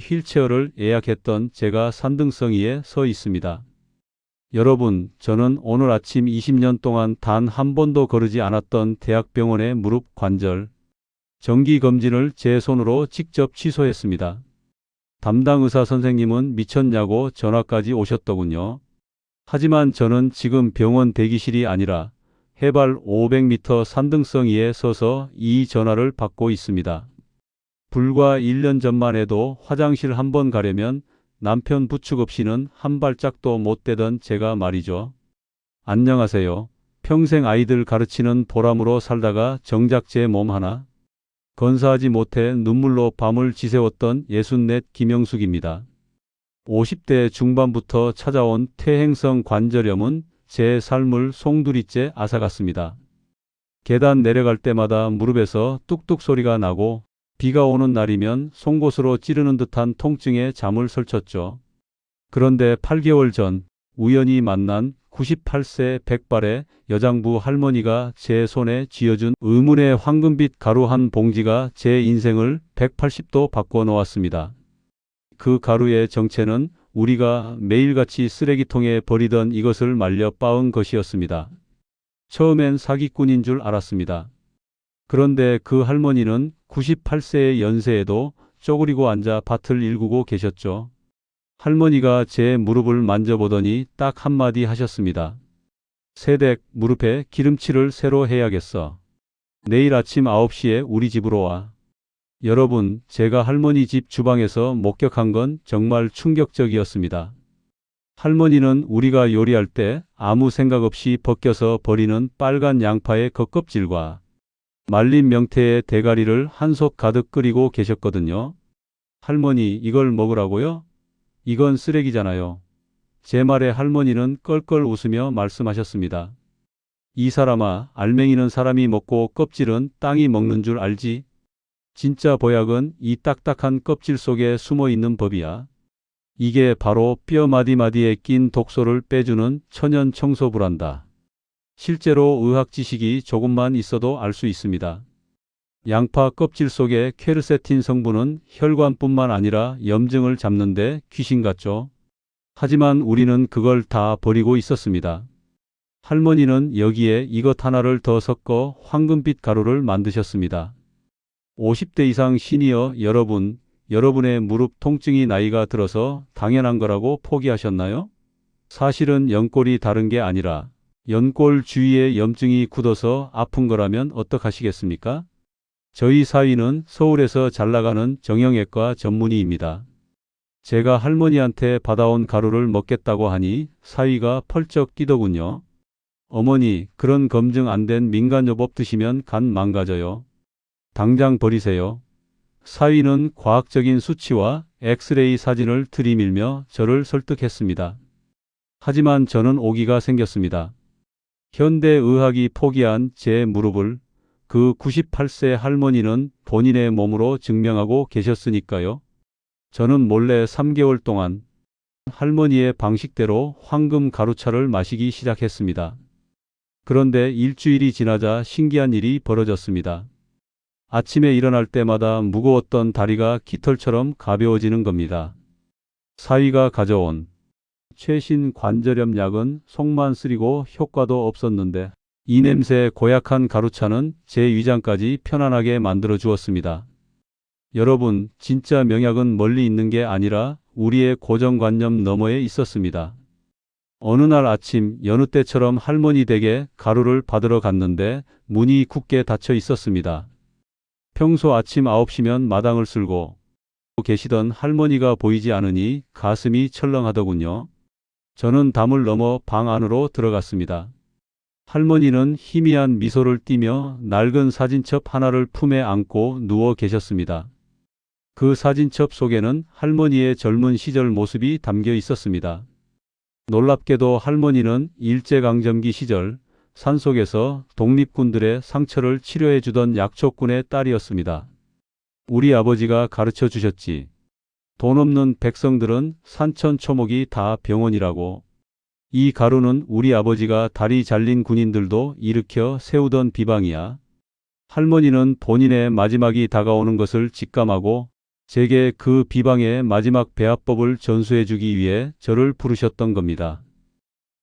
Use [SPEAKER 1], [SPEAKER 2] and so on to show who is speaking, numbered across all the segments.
[SPEAKER 1] 휠체어를 예약했던 제가 산등성이에 서 있습니다. 여러분, 저는 오늘 아침 20년 동안 단 한 번도 거르지 않았던 대학병원의 무릎 관절 정기 검진을 제 손으로 직접 취소했습니다. 담당 의사 선생님은 미쳤냐고 전화까지 오셨더군요. 하지만 저는 지금 병원 대기실이 아니라 해발 500m 산등성이에 서서 이 전화를 받고 있습니다. 불과 1년 전만 해도 화장실 한 번 가려면 남편 부축 없이는 한 발짝도 못 떼던 제가 말이죠. 안녕하세요. 평생 아이들 가르치는 보람으로 살다가 정작 제 몸 하나 건사하지 못해 눈물로 밤을 지새웠던 64 김영숙입니다. 50대 중반부터 찾아온 퇴행성 관절염은 제 삶을 송두리째 앗아갔습니다. 계단 내려갈 때마다 무릎에서 뚝뚝 소리가 나고 비가 오는 날이면 송곳으로 찌르는 듯한 통증에 잠을 설쳤죠. 그런데 8개월 전 우연히 만난 98세 백발의 여장부 할머니가 제 손에 쥐어준 의문의 황금빛 가루 한 봉지가 제 인생을 180도 바꿔 놓았습니다. 그 가루의 정체는 우리가 매일같이 쓰레기통에 버리던 이것을 말려 빻은 것이었습니다. 처음엔 사기꾼인 줄 알았습니다. 그런데 그 할머니는 98세의 연세에도 쪼그리고 앉아 밭을 일구고 계셨죠. 할머니가 제 무릎을 만져보더니 딱 한마디 하셨습니다. 세댁, 무릎에 기름칠을 새로 해야겠어. 내일 아침 9시에 우리 집으로 와. 여러분, 제가 할머니 집 주방에서 목격한 건 정말 충격적이었습니다. 할머니는 우리가 요리할 때 아무 생각 없이 벗겨서 버리는 빨간 양파의 겉껍질과 말린 명태의 대가리를 한솥 가득 끓이고 계셨거든요. 할머니, 이걸 먹으라고요? 이건 쓰레기잖아요. 제 말에 할머니는 껄껄 웃으며 말씀하셨습니다. 이 사람아, 알맹이는 사람이 먹고 껍질은 땅이 먹는 줄 알지? 진짜 보약은 이 딱딱한 껍질 속에 숨어 있는 법이야. 이게 바로 뼈 마디마디에 낀 독소를 빼주는 천연 청소부란다. 실제로 의학 지식이 조금만 있어도 알 수 있습니다. 양파 껍질 속의 퀘르세틴 성분은 혈관뿐만 아니라 염증을 잡는데 귀신 같죠. 하지만 우리는 그걸 다 버리고 있었습니다. 할머니는 여기에 이것 하나를 더 섞어 황금빛 가루를 만드셨습니다. 50대 이상 시니어 여러분, 여러분의 무릎 통증이 나이가 들어서 당연한 거라고 포기하셨나요? 사실은 연골이 다른 게 아니라 연골 주위에 염증이 굳어서 아픈 거라면 어떡하시겠습니까? 저희 사위는 서울에서 잘 나가는 정형외과 전문의입니다. 제가 할머니한테 받아온 가루를 먹겠다고 하니 사위가 펄쩍 뛰더군요. 어머니, 그런 검증 안 된 민간요법 드시면 간 망가져요. 당장 버리세요. 사위는 과학적인 수치와 엑스레이 사진을 들이밀며 저를 설득했습니다. 하지만 저는 오기가 생겼습니다. 현대의학이 포기한 제 무릎을 그 98세 할머니는 본인의 몸으로 증명하고 계셨으니까요. 저는 몰래 3개월 동안 할머니의 방식대로 황금 가루차를 마시기 시작했습니다. 그런데 일주일이 지나자 신기한 일이 벌어졌습니다. 아침에 일어날 때마다 무거웠던 다리가 깃털처럼 가벼워지는 겁니다. 사위가 가져온 최신 관절염 약은 속만 쓰리고 효과도 없었는데 이 냄새 고약한 가루차는 제 위장까지 편안하게 만들어 주었습니다. 여러분, 진짜 명약은 멀리 있는 게 아니라 우리의 고정관념 너머에 있었습니다. 어느 날 아침 여느 때처럼 할머니 댁에 가루를 받으러 갔는데 문이 굳게 닫혀 있었습니다. 평소 아침 9시면 마당을 쓸고 계시던 할머니가 보이지 않으니 가슴이 철렁하더군요. 저는 담을 넘어 방 안으로 들어갔습니다. 할머니는 희미한 미소를 띠며 낡은 사진첩 하나를 품에 안고 누워 계셨습니다. 그 사진첩 속에는 할머니의 젊은 시절 모습이 담겨 있었습니다. 놀랍게도 할머니는 일제강점기 시절 산속에서 독립군들의 상처를 치료해 주던 약초꾼의 딸이었습니다. 우리 아버지가 가르쳐 주셨지. 돈 없는 백성들은 산천초목이 다 병원이라고. 이 가루는 우리 아버지가 다리 잘린 군인들도 일으켜 세우던 비방이야. 할머니는 본인의 마지막이 다가오는 것을 직감하고 제게 그 비방의 마지막 배합법을 전수해 주기 위해 저를 부르셨던 겁니다.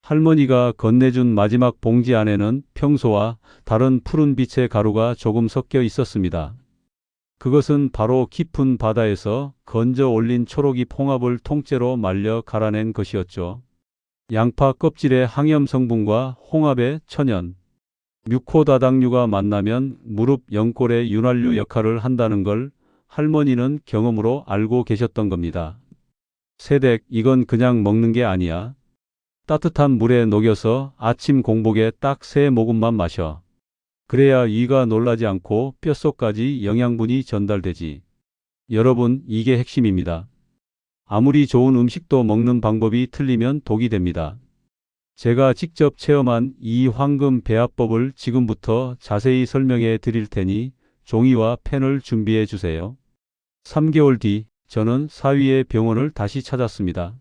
[SPEAKER 1] 할머니가 건네준 마지막 봉지 안에는 평소와 다른 푸른 빛의 가루가 조금 섞여 있었습니다. 그것은 바로 깊은 바다에서 건져 올린 초록이 홍합을 통째로 말려 갈아낸 것이었죠. 양파 껍질의 항염 성분과 홍합의 천연, 뮤코다당류가 만나면 무릎 연골의 윤활유 역할을 한다는 걸 할머니는 경험으로 알고 계셨던 겁니다. 세댁, 이건 그냥 먹는 게 아니야. 따뜻한 물에 녹여서 아침 공복에 딱 3모금만 마셔. 그래야 위가 놀라지 않고 뼛속까지 영양분이 전달되지. 여러분, 이게 핵심입니다. 아무리 좋은 음식도 먹는 방법이 틀리면 독이 됩니다. 제가 직접 체험한 이 황금 배합법을 지금부터 자세히 설명해 드릴 테니 종이와 펜을 준비해 주세요. 3개월 뒤 저는 사위의 병원을 다시 찾았습니다.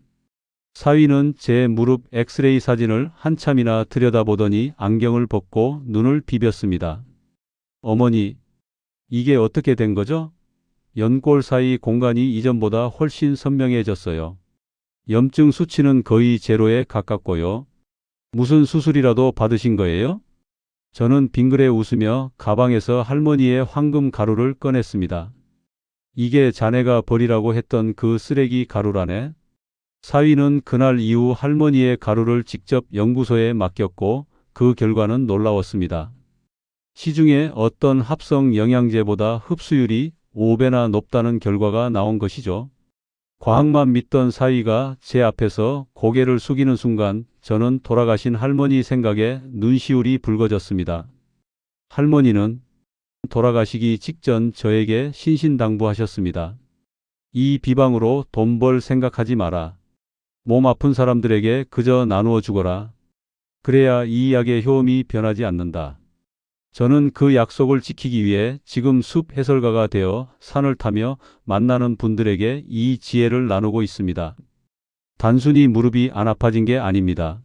[SPEAKER 1] 사위는 제 무릎 엑스레이 사진을 한참이나 들여다보더니 안경을 벗고 눈을 비볐습니다. 어머니, 이게 어떻게 된 거죠? 연골 사이 공간이 이전보다 훨씬 선명해졌어요. 염증 수치는 거의 제로에 가깝고요. 무슨 수술이라도 받으신 거예요? 저는 빙그레 웃으며 가방에서 할머니의 황금 가루를 꺼냈습니다. 이게 자네가 버리라고 했던 그 쓰레기 가루라네. 사위는 그날 이후 할머니의 가루를 직접 연구소에 맡겼고 그 결과는 놀라웠습니다. 시중에 어떤 합성 영양제보다 흡수율이 5배나 높다는 결과가 나온 것이죠. 과학만 믿던 사위가 제 앞에서 고개를 숙이는 순간 저는 돌아가신 할머니 생각에 눈시울이 붉어졌습니다. 할머니는 돌아가시기 직전 저에게 신신당부하셨습니다. 이 비방으로 돈 벌 생각하지 마라. 몸 아픈 사람들에게 그저 나누어 주거라. 그래야 이 약의 효험이 변하지 않는다. 저는 그 약속을 지키기 위해 지금 숲 해설가가 되어 산을 타며 만나는 분들에게 이 지혜를 나누고 있습니다. 단순히 무릎이 안 아파진 게 아닙니다.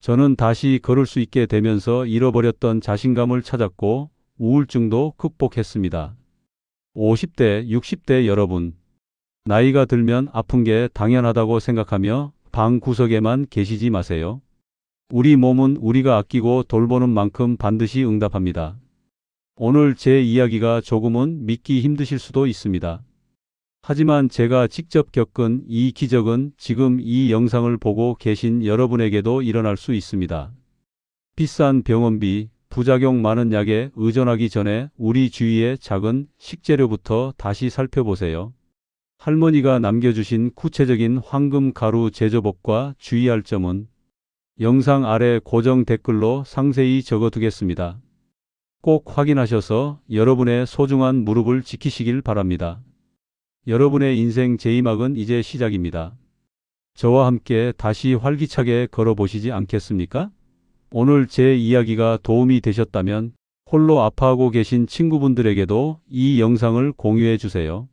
[SPEAKER 1] 저는 다시 걸을 수 있게 되면서 잃어버렸던 자신감을 찾았고 우울증도 극복했습니다. 50대, 60대 여러분. 나이가 들면 아픈 게 당연하다고 생각하며 방 구석에만 계시지 마세요. 우리 몸은 우리가 아끼고 돌보는 만큼 반드시 응답합니다. 오늘 제 이야기가 조금은 믿기 힘드실 수도 있습니다. 하지만 제가 직접 겪은 이 기적은 지금 이 영상을 보고 계신 여러분에게도 일어날 수 있습니다. 비싼 병원비, 부작용 많은 약에 의존하기 전에 우리 주위의 작은 식재료부터 다시 살펴보세요. 할머니가 남겨주신 구체적인 황금 가루 제조법과 주의할 점은 영상 아래 고정 댓글로 상세히 적어두겠습니다. 꼭 확인하셔서 여러분의 소중한 무릎을 지키시길 바랍니다. 여러분의 인생 제2막은 이제 시작입니다. 저와 함께 다시 활기차게 걸어보시지 않겠습니까? 오늘 제 이야기가 도움이 되셨다면 홀로 아파하고 계신 친구분들에게도 이 영상을 공유해 주세요.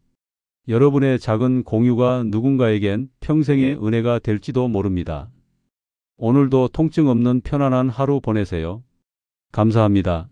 [SPEAKER 1] 여러분의 작은 공유가 누군가에겐 평생의 은혜가 될지도 모릅니다. 오늘도 통증 없는 편안한 하루 보내세요. 감사합니다.